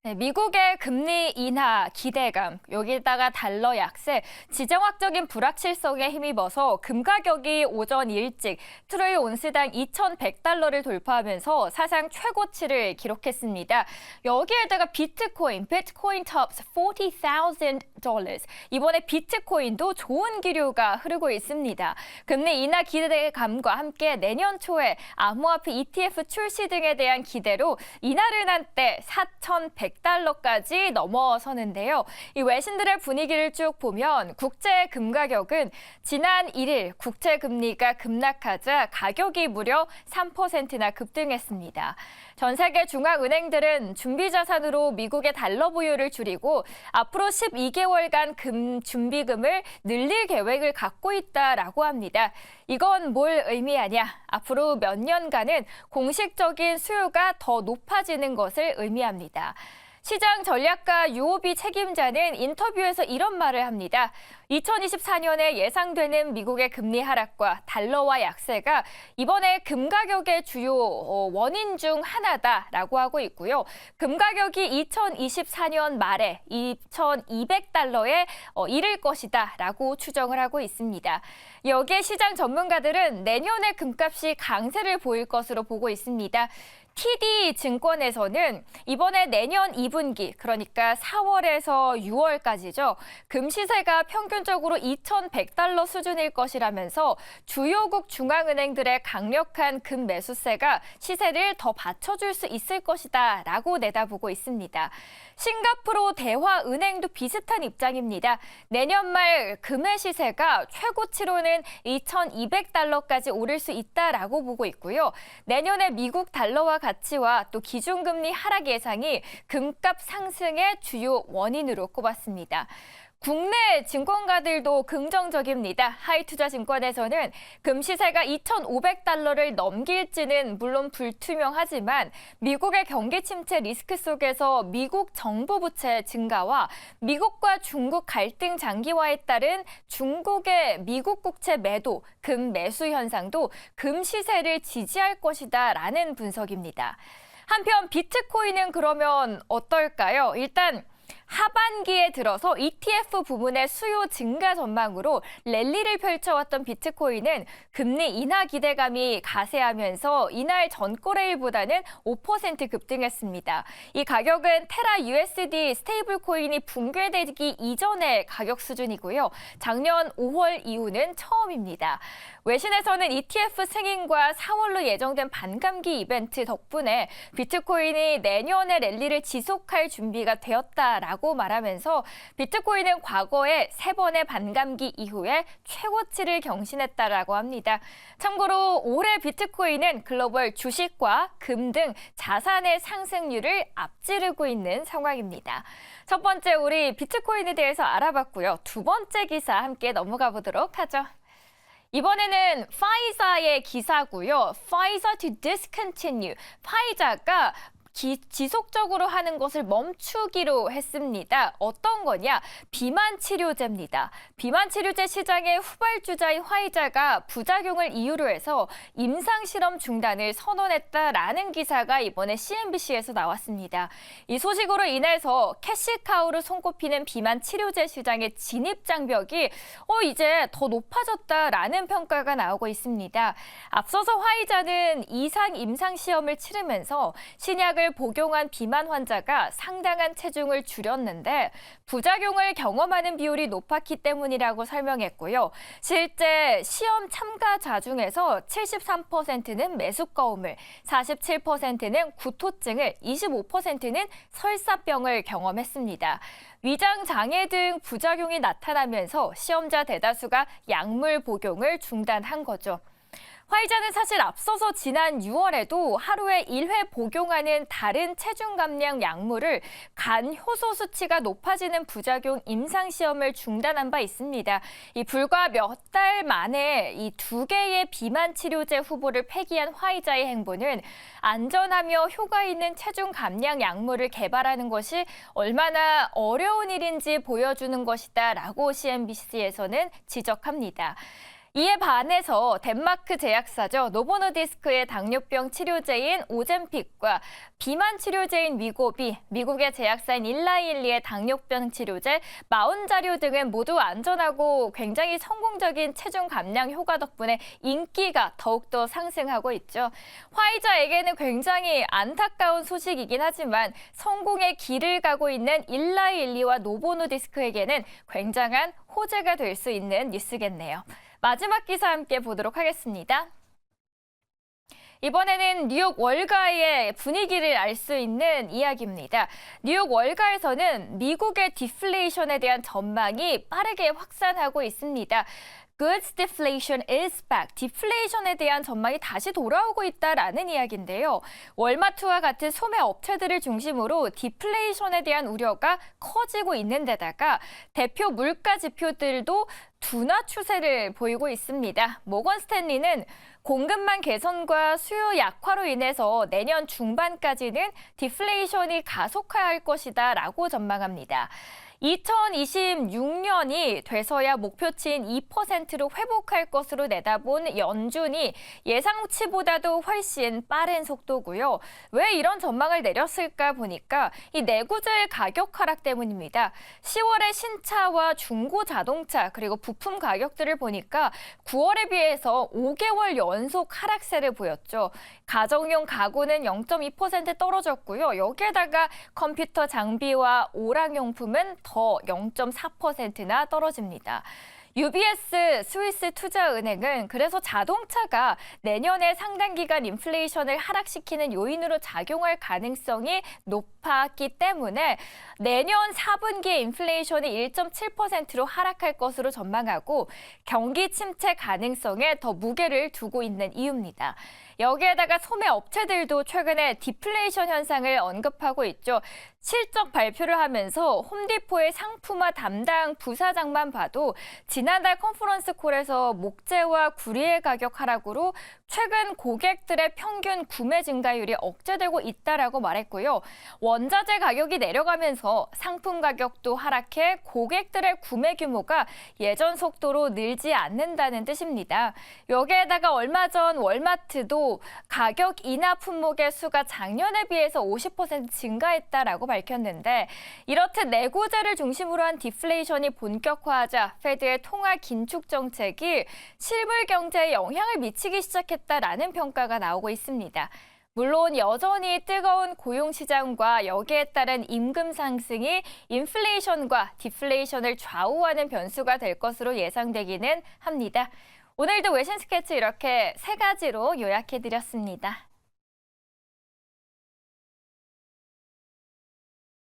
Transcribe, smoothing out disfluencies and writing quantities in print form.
네, 미국의 금리 인하 기대감, 여기다가 달러 약세, 지정학적인 불확실성에 힘입어서 금 가격이 오전 일찍 트로이 온스당 2,100달러를 돌파하면서 사상 최고치를 기록했습니다. 여기에다가 비트코인 tops $40,000. 이번에 비트코인도 좋은 기류가 흐르고 있습니다. 금리 인하 기대감과 함께 내년 초에 암호화폐 ETF 출시 등에 대한 기대로 이날은 한때 4,100달러까지 넘어서는데요. 이 외신들의 분위기를 쭉 보면 국제 금 가격은 지난 1일 국채 금리가 급락하자 가격이 무려 3%나 급등했습니다. 전 세계 중앙은행들은 준비자산으로 미국의 달러 보유를 줄이고 앞으로 12개월간 준비금을 늘릴 계획을 갖고 있다라고 합니다. 이건 뭘 의미하냐? 앞으로 몇 년간은 공식적인 수요가 더 높아지는 것을 의미합니다. 시장 전략가 유오비 책임자는 인터뷰에서 이런 말을 합니다. 2024년에 예상되는 미국의 금리 하락과 달러와 약세가 이번에 금 가격의 주요 원인 중 하나다라고 하고 있고요. 금 가격이 2024년 말에 2,200달러에 이를 것이다라고 추정을 하고 있습니다. 여기에 시장 전문가들은 내년에 금값이 강세를 보일 것으로 보고 있습니다. TD 증권에서는 이번에 내년 2분기, 그러니까 4월에서 6월까지죠. 금 시세가 평균적으로 2,100달러 수준일 것이라면서 주요국 중앙은행들의 강력한 금 매수세가 시세를 더 받쳐줄 수 있을 것이다 라고 내다보고 있습니다. 싱가포르 대화은행도 비슷한 입장입니다. 내년 말 금의 시세가 최고치로는 2,200달러까지 오를 수 있다라고 보고 있고요. 내년에 미국 달러와 가치와 또 기준금리 하락 예상이 금값 상승의 주요 원인으로 꼽았습니다. 국내 증권가들도 긍정적입니다. 하이투자증권에서는 금 시세가 2,500달러를 넘길지는 물론 불투명하지만 미국의 경기 침체 리스크 속에서 미국 정부 부채 증가와 미국과 중국 갈등 장기화에 따른 중국의 미국 국채 매도, 금 매수 현상도 금 시세를 지지할 것이다라는 분석입니다. 한편 비트코인은 그러면 어떨까요? 일단 하반기에 들어서 ETF 부문의 수요 증가 전망으로 랠리를 펼쳐왔던 비트코인은 금리 인하 기대감이 가세하면서 이날 전거래일보다는 5% 급등했습니다. 이 가격은 테라 USD 스테이블 코인이 붕괴되기 이전의 가격 수준이고요. 작년 5월 이후는 처음입니다. 외신에서는 ETF 승인과 4월로 예정된 반감기 이벤트 덕분에 비트코인이 내년에 랠리를 지속할 준비가 되었다라고 말하면서 비트코인은 과거에 3번의 반감기 이후에 최고치를 경신했다라고 합니다. 참고로 올해 비트코인은 글로벌 주식과 금 등 자산의 상승률을 앞지르고 있는 상황입니다. 첫 번째 우리 비트코인에 대해서 알아봤고요. 두 번째 기사 함께 넘어가 보도록 하죠. 이번에는 파이자의 기사고요. Pfizer to discontinue. 파이자가 지속적으로 하는 것을 멈추기로 했습니다. 어떤 거냐? 비만 치료제입니다. 비만 치료제 시장의 후발주자인 화이자가 부작용을 이유로 해서 임상 실험 중단을 선언했다라는 기사가 이번에 CNBC에서 나왔습니다. 이 소식으로 인해서 캐시카우로 손꼽히는 비만 치료제 시장의 진입 장벽이 이제 더 높아졌다라는 평가가 나오고 있습니다. 앞서서 화이자는 이상 임상 시험을 치르면서 신약을 복용한 비만 환자가 상당한 체중을 줄였는데 부작용을 경험하는 비율이 높았기 때문이라고 설명했고요. 실제 시험 참가자 중에서 73%는 메숙거움을, 47%는 구토증을, 25%는 설사병을 경험했습니다. 위장 장애 등 부작용이 나타나면서 시험자 대다수가 약물 복용을 중단한 거죠. 화이자는 사실 앞서서 지난 6월에도 하루에 1회 복용하는 다른 체중 감량 약물을 간 효소 수치가 높아지는 부작용 임상시험을 중단한 바 있습니다. 불과 몇 달 만에 이 두 개의 비만 치료제 후보를 폐기한 화이자의 행보는 안전하며 효과 있는 체중 감량 약물을 개발하는 것이 얼마나 어려운 일인지 보여주는 것이다라고 CNBC에서는 지적합니다. 이에 반해서 덴마크 제약사죠. 노보노디스크의 당뇨병 치료제인 오젬픽과 비만 치료제인 위고비, 미국의 제약사인 일라일리의 당뇨병 치료제 마운자료 등은 모두 안전하고 굉장히 성공적인 체중 감량 효과 덕분에 인기가 더욱더 상승하고 있죠. 화이자에게는 굉장히 안타까운 소식이긴 하지만 성공의 길을 가고 있는 일라일리와 노보노디스크에게는 굉장한 호재가 될 수 있는 뉴스겠네요. 마지막 기사 함께 보도록 하겠습니다. 이번에는 뉴욕 월가의 분위기를 알 수 있는 이야기입니다. 뉴욕 월가에서는 미국의 디플레이션에 대한 전망이 빠르게 확산하고 있습니다. Goods deflation is back. 디플레이션에 대한 전망이 다시 돌아오고 있다라는 이야기인데요. 월마트와 같은 소매 업체들을 중심으로 디플레이션에 대한 우려가 커지고 있는 데다가 대표 물가 지표들도 둔화 추세를 보이고 있습니다. 모건 스탠리는 공급망 개선과 수요 약화로 인해서 내년 중반까지는 디플레이션이 가속화할 것이다 라고 전망합니다. 2026년이 돼서야 목표치인 2%로 회복할 것으로 내다본 연준이 예상치보다도 훨씬 빠른 속도고요. 왜 이런 전망을 내렸을까 보니까 이 내구재의 가격 하락 때문입니다. 10월에 신차와 중고 자동차 그리고 부품 가격들을 보니까 9월에 비해서 5개월 연속 하락세를 보였죠. 가정용 가구는 0.2% 떨어졌고요. 여기에다가 컴퓨터 장비와 오락용품은 더 0.4%나 떨어집니다. UBS 스위스 투자은행은 그래서 자동차가 내년에 상당 기간 인플레이션을 하락시키는 요인으로 작용할 가능성이 높았기 때문에 내년 4분기에 인플레이션이 1.7%로 하락할 것으로 전망하고 경기 침체 가능성에 더 무게를 두고 있는 이유입니다. 여기에다가 소매 업체들도 최근에 디플레이션 현상을 언급하고 있죠. 실적 발표를 하면서 홈디포의 상품화 담당 부사장만 봐도 지난달 컨퍼런스 콜에서 목재와 구리의 가격 하락으로 최근 고객들의 평균 구매 증가율이 억제되고 있다라고 말했고요. 원자재 가격이 내려가면서 상품 가격도 하락해 고객들의 구매 규모가 예전 속도로 늘지 않는다는 뜻입니다. 여기에다가 얼마 전 월마트도 가격 인하 품목의 수가 작년에 비해서 50% 증가했다라고 밝혔는데 이렇듯 내구재를 중심으로 한 디플레이션이 본격화하자 페드의 통화 긴축 정책이 실물 경제에 영향을 미치기 시작했다라는 평가가 나오고 있습니다. 물론 여전히 뜨거운 고용시장과 여기에 따른 임금 상승이 인플레이션과 디플레이션을 좌우하는 변수가 될 것으로 예상되기는 합니다. 오늘도 외신 스케치 이렇게 세 가지로 요약해드렸습니다.